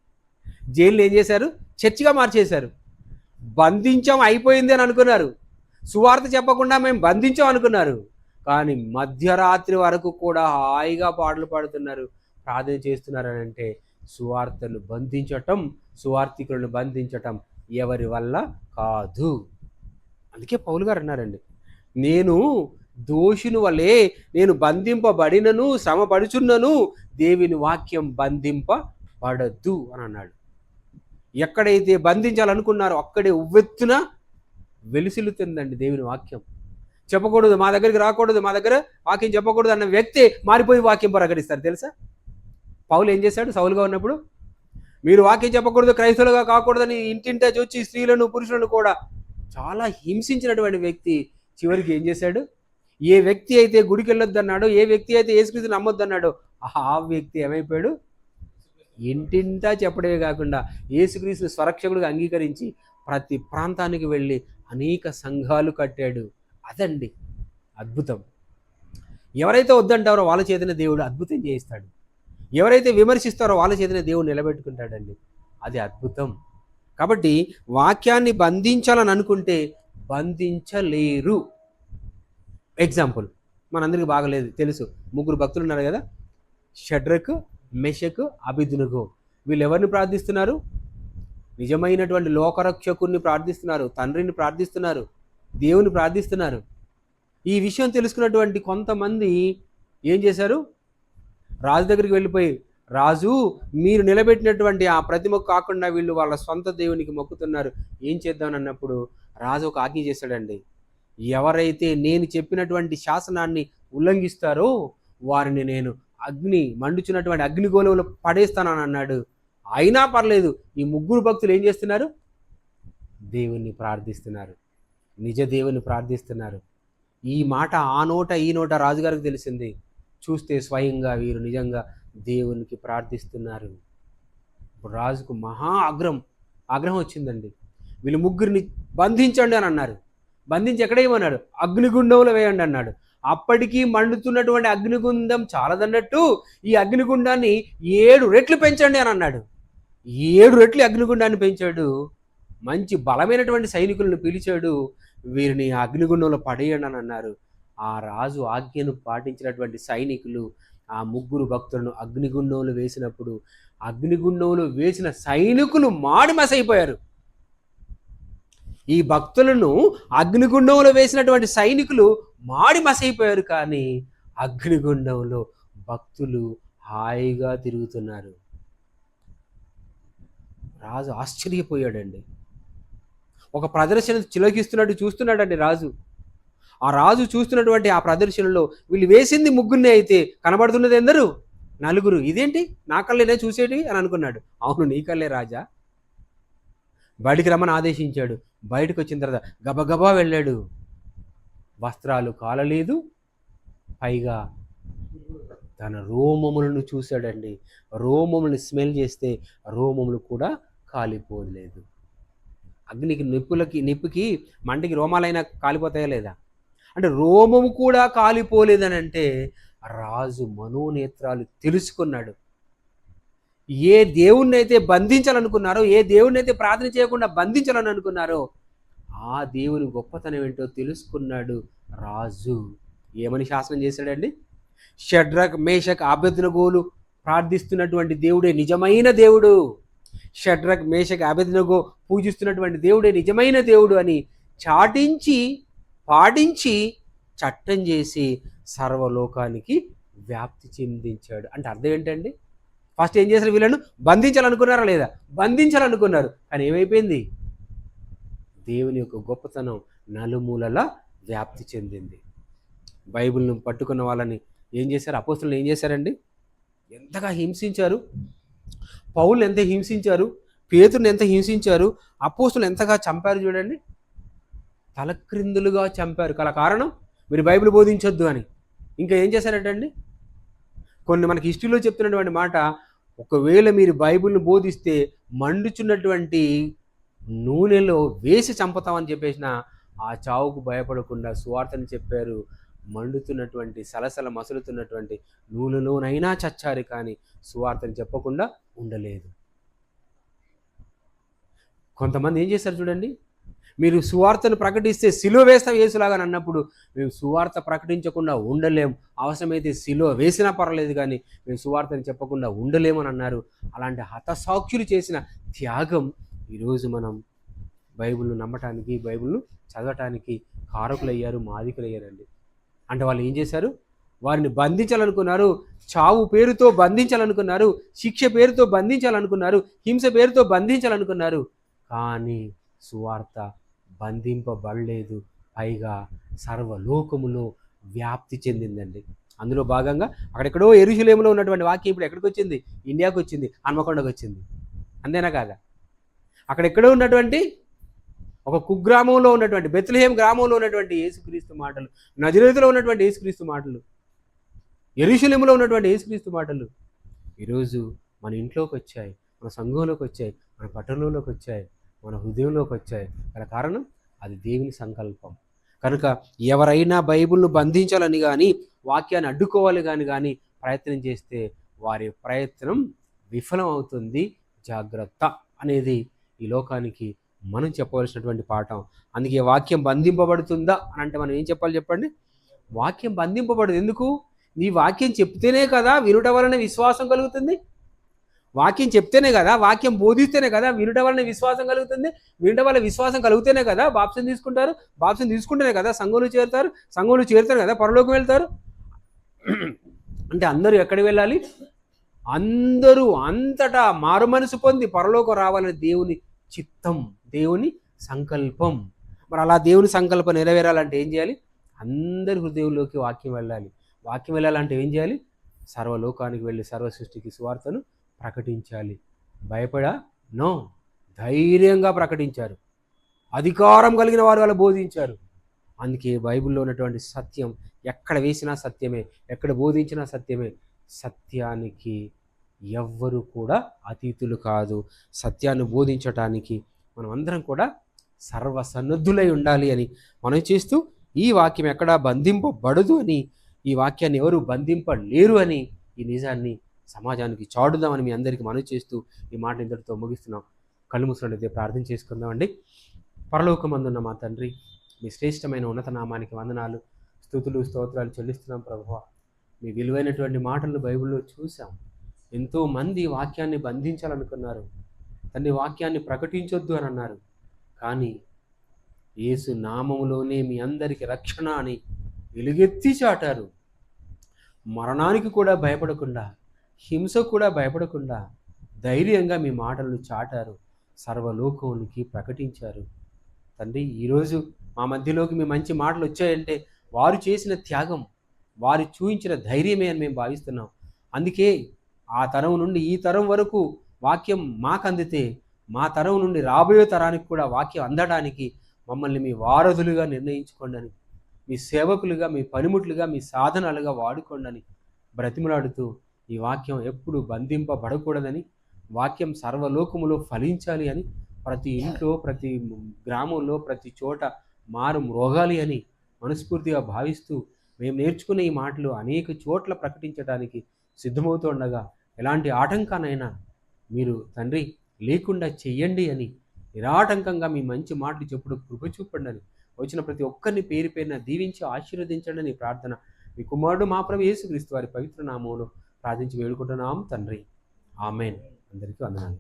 S2: జైలు ఏం చేశారు? చర్చిగా మార్చేశారు. బంధించాం, అయిపోయింది అని అనుకున్నారు. సువార్త చెప్పకుండా మేము బంధించాం అనుకున్నారు. కానీ మధ్యరాత్రి వరకు కూడా హాయిగా పాటలు పాడుతున్నారు. ప్రార్థన చేస్తున్నారని అంటే సువార్తను బంధించటం, సువార్థికులను బంధించటం ఎవరి వల్ల కాదు. అందుకే పౌలు గారు అన్నారండి, నేను దోషుని వలె నేను బంధింపబడినను శ్రమపడుచున్నను, దేవుని వాక్యం బంధింపబడదు అని అన్నాడు. ఎక్కడైతే బంధించాలనుకున్నారో అక్కడే ఉవ్వెత్తున వెలుసిల్లుతుందండి దేవుని వాక్యం. చెప్పకూడదు, మా దగ్గరికి రాకూడదు, మా దగ్గర వాక్యం చెప్పకూడదు అన్న వ్యక్తి మారిపోయి వాక్యం ప్రకటిస్తారు. తెలుసా పౌలు ఏం చేశాడు? సౌలుగా ఉన్నప్పుడు మీరు వాక్యం చెప్పకూడదు, క్రైస్తవులుగా కాకూడదని ఇంటింటే వచ్చి స్త్రీలను పురుషులను కూడా చాలా హింసించినటువంటి వ్యక్తి చివరికి ఏం చేశాడు? ఏ వ్యక్తి అయితే గుడికి వెళ్ళొద్దు అన్నాడో, ఏ వ్యక్తి అయితే యేసుక్రీస్తుని నమ్మొద్దు అన్నాడో, ఆ వ్యక్తి ఏమైపోయాడు? ఇంటింటా చెప్పడమే కాకుండా యేసుక్రీస్తు స్వరక్షకుడిగా అంగీకరించి ప్రతి ప్రాంతానికి వెళ్ళి అనేక సంఘాలు కట్టాడు. అదండి అద్భుతం. ఎవరైతే వద్దంటారో వాళ్ళ చేతనే దేవుడు అద్భుతం చేయిస్తాడు. ఎవరైతే విమర్శిస్తారో వాళ్ళ చేతనే దేవుడు నిలబెట్టుకుంటాడండి. అది అద్భుతం. కాబట్టి వాక్యాన్ని బంధించాలని అనుకుంటే బంధించలేరు. ఎగ్జాంపుల్ మనందరికీ బాగలేదు తెలుసు, 3 భక్తులు ఉన్నారు కదా, షడ్రక్, మెషక్, అబేద్నెగో. వీళ్ళు ఎవరిని ప్రార్థిస్తున్నారు? నిజమైనటువంటి లోకరక్షకుడిని ప్రార్థిస్తున్నారు, తండ్రిని ప్రార్థిస్తున్నారు, దేవుని ప్రార్థిస్తున్నారు. ఈ విషయం తెలుసుకున్నటువంటి కొంతమంది ఏం చేశారు? రాజు దగ్గరికి వెళ్ళిపోయి, రాజు మీరు నిలబెట్టినటువంటి ఆ ప్రతిమకు కాకుండా వీళ్ళు వాళ్ళ సొంత దేవునికి మొక్కుతున్నారు, ఏం చేద్దామని అన్నప్పుడు రాజు ఒక ఆజ్ఞ చేశాడండి. ఎవరైతే నేను చెప్పినటువంటి శాసనాన్ని ఉల్లంఘిస్తారో వారిని నేను మండుచున్నటువంటి అగ్నిగోళంలో పడేస్తానని అన్నాడు. అయినా పర్లేదు, ఈ 3 భక్తులు ఏం చేస్తున్నారు? దేవుణ్ణి ప్రార్థిస్తున్నారు, నిజ దేవుని ప్రార్థిస్తున్నారు. ఈ మాట ఆ నోట ఈ నోట రాజుగారికి తెలిసింది. చూస్తే స్వయంగా వీరు నిజంగా దేవునికి ప్రార్థిస్తున్నారు. ఇప్పుడు రాజుకు మహా ఆగ్రహం వచ్చిందండి. వీళ్ళు 3 బంధించండి అని అన్నారు. బంధించి ఎక్కడేయమన్నాడు? అగ్నిగుండంలో వేయండి అన్నాడు. అప్పటికీ మండుతున్నటువంటి అగ్నిగుండం చాలదన్నట్టు ఈ అగ్నిగుండాన్ని 7 రెట్లు పెంచండి అని అన్నాడు. 7 రెట్లు అగ్నిగుండాన్ని పెంచాడు. మంచి బలమైనటువంటి సైనికులను పిలిచాడు. వీరిని అగ్నిగుండంలో పడేయండి అని అన్నారు. ఆ రాజు ఆజ్ఞను పాటించినటువంటి సైనికులు ఆ 3 భక్తులను అగ్నిగుండంలో వేసినప్పుడు అగ్నిగుండంలో వేసిన సైనికులు మాడి మసైపోయారు. ఈ భక్తులను అగ్నిగుండంలో వేసినటువంటి సైనికులు మాడి మసైపోయారు, కానీ అగ్నిగుండంలో భక్తులు హాయిగా తిరుగుతున్నారు. రాజు ఆశ్చర్యపోయాడండి. ఒక ప్రదర్శన చిలకిస్తున్నట్టు చూస్తున్నాడండి రాజు. ఆ రాజు చూస్తున్నటువంటి ఆ ప్రదర్శనలో వీళ్ళు వేసింది 3 అయితే కనబడుతున్నది ఎందరు? 4. ఇదేంటి నా కళ్ళేనే చూసేటి అని అనుకున్నాడు. అవును, నీ కళ్ళే రాజా. బయటికి రమ్మని ఆదేశించాడు. బయటకు వచ్చిన తర్వాత గబగబా వెళ్ళాడు. వస్త్రాలు కాలలేదు, పైగా తన రోమములను చూశాడండి. రోమములను స్మెల్ చేస్తే రోమములు కూడా కాలిపోలేదు. అగ్నికి నిప్పుకి మంటకి రోమాలైనా కాలిపోతాయా లేదా? అంటే రోమము కూడా కాలిపోలేదని అంటే రాజు మనోనేత్రాలు తెలుసుకున్నాడు. ఏ దేవుణ్ణి అయితే బంధించాలనుకున్నారో, ఏ దేవుణ్ణి అయితే ప్రార్థన చేయకుండా బంధించాలని అనుకున్నారో ఆ దేవుని గొప్పతనం ఏంటో తెలుసుకున్నాడు రాజు. ఏమని శాసనం చేశాడండి? షడ్రక్, మేషక్, అబేద్నెగోలు ప్రార్థిస్తున్నటువంటి దేవుడే నిజమైన దేవుడు, షడ్రక్, మేషక్, అబేద్నెగో పూజిస్తున్నటువంటి దేవుడే నిజమైన దేవుడు అని చాటించి పాటించి చట్టం చేసి సర్వలోకానికి వ్యాప్తి చెందించాడు. అంటే అర్థం ఏంటండి? ఫస్ట్ ఏం చేశారు? వీళ్ళను బంధించాలనుకున్నారా లేదా? బంధించాలనుకున్నారు, కానీ ఏమైపోయింది? దేవుని యొక్క గొప్పతనం నలుమూలలా వ్యాప్తి చెందింది. బైబిల్ను పట్టుకున్న వాళ్ళని ఏం చేశారు? అపోస్తులను ఏం చేశారండి? ఎంతగా హింసించారు. పౌలు ఎంత హింసించారు, పేతురుని ఎంత హింసించారు, అపోస్తులను ఎంతగా చంపారు చూడండి. తలక్రిందులుగా చంపారు. కారణం మీరు బైబిల్ బోధించొద్దు అని. ఇంకా ఏం చేశారటండి? కొన్ని మనకి హిస్టరీలో చెప్తున్నటువంటి మాట, ఒకవేళ మీరు బైబిల్ని బోధిస్తే మండుచున్నటువంటి నూనెలో వేసి చంపుతామని చెప్పేసిన ఆ చావుకు భయపడకుండా సువార్తని చెప్పారు. మండుతున్నటువంటి సలసల మసులుతున్నటువంటి నూనెలోనైనా చచ్చారు, కానీ సువార్తని చెప్పకుండా ఉండలేదు. కొంతమంది ఏం చేశారు చూడండి, మీరు సువార్తను ప్రకటిస్తే సిలువ వేస్తాం యేసులాగా అన్నప్పుడు మేము సువార్త ప్రకటించకుండా ఉండలేం, అవసరమైతే సిలువ వేసినా పర్లేదు కానీ మేము సువార్తను చెప్పకుండా ఉండలేమని అన్నారు. అలాంటి హతసాక్షులు చేసిన త్యాగం ఈరోజు మనం బైబిల్ను నమ్మటానికి, బైబిల్ను చదవటానికి కారకులయ్యారు, మాదికులయ్యారండి. అంటే వాళ్ళు ఏం చేశారు? వారిని బంధించాలనుకున్నారు, చావు పేరుతో బంధించాలనుకున్నారు, శిక్ష పేరుతో బంధించాలనుకున్నారు, హింస పేరుతో బంధించాలనుకున్నారు. కానీ సువార్త బంధింపబడలేదు, పైగా సర్వలోకములో వ్యాప్తి చెందిందండి. అందులో భాగంగా అక్కడెక్కడో యెరూషలేములో ఉన్నటువంటి వాక్యం ఇప్పుడు ఎక్కడికి వచ్చింది? ఇండియాకి వచ్చింది, హన్మకొండకు వచ్చింది. అంతేనా కాదా? అక్కడెక్కడో ఉన్నటువంటి ఒక కుగ్రామంలో ఉన్నటువంటి బెత్లెహేం గ్రామంలో ఉన్నటువంటి యేసుక్రీస్తు మాటలు, నజరేతులో ఉన్నటువంటి యేసుక్రీస్తు మాటలు, యెరూషలేములో ఉన్నటువంటి యేసుక్రీస్తు మాటలు ఈరోజు మన ఇంట్లోకి వచ్చాయి, మన సంఘంలోకి వచ్చాయి, మన పట్టణంలోకి వచ్చాయి, మన హృదయంలోకి వచ్చాయి. గల కారణం అది దేవుని సంకల్పం. కనుక ఎవరైనా బైబిల్ను బంధించాలని కానీ, వాక్యాన్ని అడ్డుకోవాలి కానీ ప్రయత్నం చేస్తే వారి ప్రయత్నం విఫలం అవుతుంది. జాగ్రత్త అనేది ఈ లోకానికి మనం చెప్పవలసినటువంటి పాఠం. అందుకే వాక్యం బంధింపబడుతుందా అని అంటే మనం ఏం చెప్పాలి చెప్పండి? వాక్యం బంధింపబడదు. ఎందుకు? నీ వాక్యం చెప్తేనే కదా వినుట వలన విశ్వాసం కలుగుతుంది. వాక్యం చెప్తేనే కదా, వాక్యం బోధిస్తేనే కదా వినుట వలన విశ్వాసం కలుగుతుంది. వినుట వల్ల విశ్వాసం కలిగితేనే కదా బాప్తిసం తీసుకుంటారు. బాప్తిసం తీసుకుంటేనే కదా సంఘంలో చేరుతారు. సంఘంలో చేరుతారు కదా పరలోకం వెళ్తారు. అంటే అందరూ ఎక్కడికి వెళ్ళాలి? అందరూ అంతటా మారు మనసు పొంది పరలోకం రావాలని దేవుని చిత్తం, దేవుని సంకల్పం. మరి అలా దేవుని సంకల్పం నెరవేరాలంటే ఏం చేయాలి? అందరి హృదయంలోకి వాక్యం వెళ్ళాలి. వాక్యం వెళ్ళాలంటే ఏం చేయాలి? సర్వలోకానికి వెళ్ళి సర్వ సృష్టికి సువార్తను ప్రకటించాలి. భయపడా? నో, ధైర్యంగా ప్రకటించారు. అధికారం కలిగిన వారు అలా బోధించారు. అందుకే బైబిల్లో ఉన్నటువంటి సత్యం ఎక్కడ వేసినా సత్యమే, ఎక్కడ బోధించినా సత్యమే. సత్యానికి ఎవ్వరు కూడా అతీతులు కాదు. సత్యాన్ని బోధించటానికి మనం అందరం కూడా సర్వసన్నద్ధులై ఉండాలి అని మనం చేస్తూ, ఈ వాక్యం ఎక్కడా బంధింపబడదు అని, ఈ వాక్యాన్ని ఎవరు బంధింపలేరు అని ఈ నిజాన్ని సమాజానికి చాటుదామని మీ అందరికీ మనవి చేస్తూ ఈ మాట ఇంతటితో ముగిస్తున్నాం. కళ్ళు మూసినట్లయితే ప్రార్థన చేసుకుందామండి. పరలోకమందున్న మా తండ్రి, మీ శ్రేష్టమైన ఉన్నత నామానికి వందనాలు, స్తుతులు, స్తోత్రాలు చెల్లిస్తున్నాం ప్రభువా. మీ విలువైనటువంటి మాటలను బైబిల్లో చూసాం. ఎంతోమంది వాక్యాన్ని బంధించాలనుకున్నారు, తండ్రి వాక్యాన్ని ప్రకటించొద్దు అని అన్నారు. కానీ యేసు నామములోనే మీ అందరికీ రక్షణ అని వెలుగెత్తి చాటారు. మరణానికి కూడా భయపడకుండా, హింసకు కూడా భయపడకుండా ధైర్యంగా మీ మాటలను చాటారు, సర్వలోకానికి ప్రకటించారు. తండ్రి, ఈరోజు మా మధ్యలోకి మీ మంచి మాటలు వచ్చాయంటే వారు చేసిన త్యాగం, వారు చూపించిన ధైర్యమే అని మేము భావిస్తున్నాం. అందుకే ఆ తరం నుండి ఈ తరం వరకు వాక్యం మాకు అందితే, మా తరం నుండి రాబోయే తరానికి కూడా వాక్యం అందడానికి మమ్మల్ని మీ వారధులుగా నిర్ణయించుకోండి అని, మీ సేవకులుగా, మీ పనిముట్లుగా, మీ సాధనాలుగా వాడుకోండి అని బ్రతిమలాడుతూ, ఈ వాక్యం ఎప్పుడు బంధింపబడకూడదని, వాక్యం సర్వలోకములో ఫలించాలి అని, ప్రతి ఇంట్లో, ప్రతి గ్రామంలో, ప్రతి చోట మారు మ్రోగాలి అని మనస్ఫూర్తిగా భావిస్తూ, మేము నేర్చుకునే ఈ మాటలు అనేక చోట్ల ప్రకటించడానికి సిద్ధమవుతూ ఉండగా ఎలాంటి ఆటంకానైనా మీరు తండ్రి లేకుండా చెయ్యండి అని, నిరాటంకంగా మీ మంచి మాటలు చెప్పుడు కృప చూపండి అని, వచ్చిన ప్రతి ఒక్కరిని పేరు పేరున దీవించి ఆశీర్వదించండి అని ప్రార్థన మీ కుమారుడు మా ప్రభు యేసుక్రీస్తు వారి పవిత్ర నామములో ప్రార్థించి వేడుకుంటున్నాం తండ్రి. ఆమెన్. అందరికీ వందనాలు.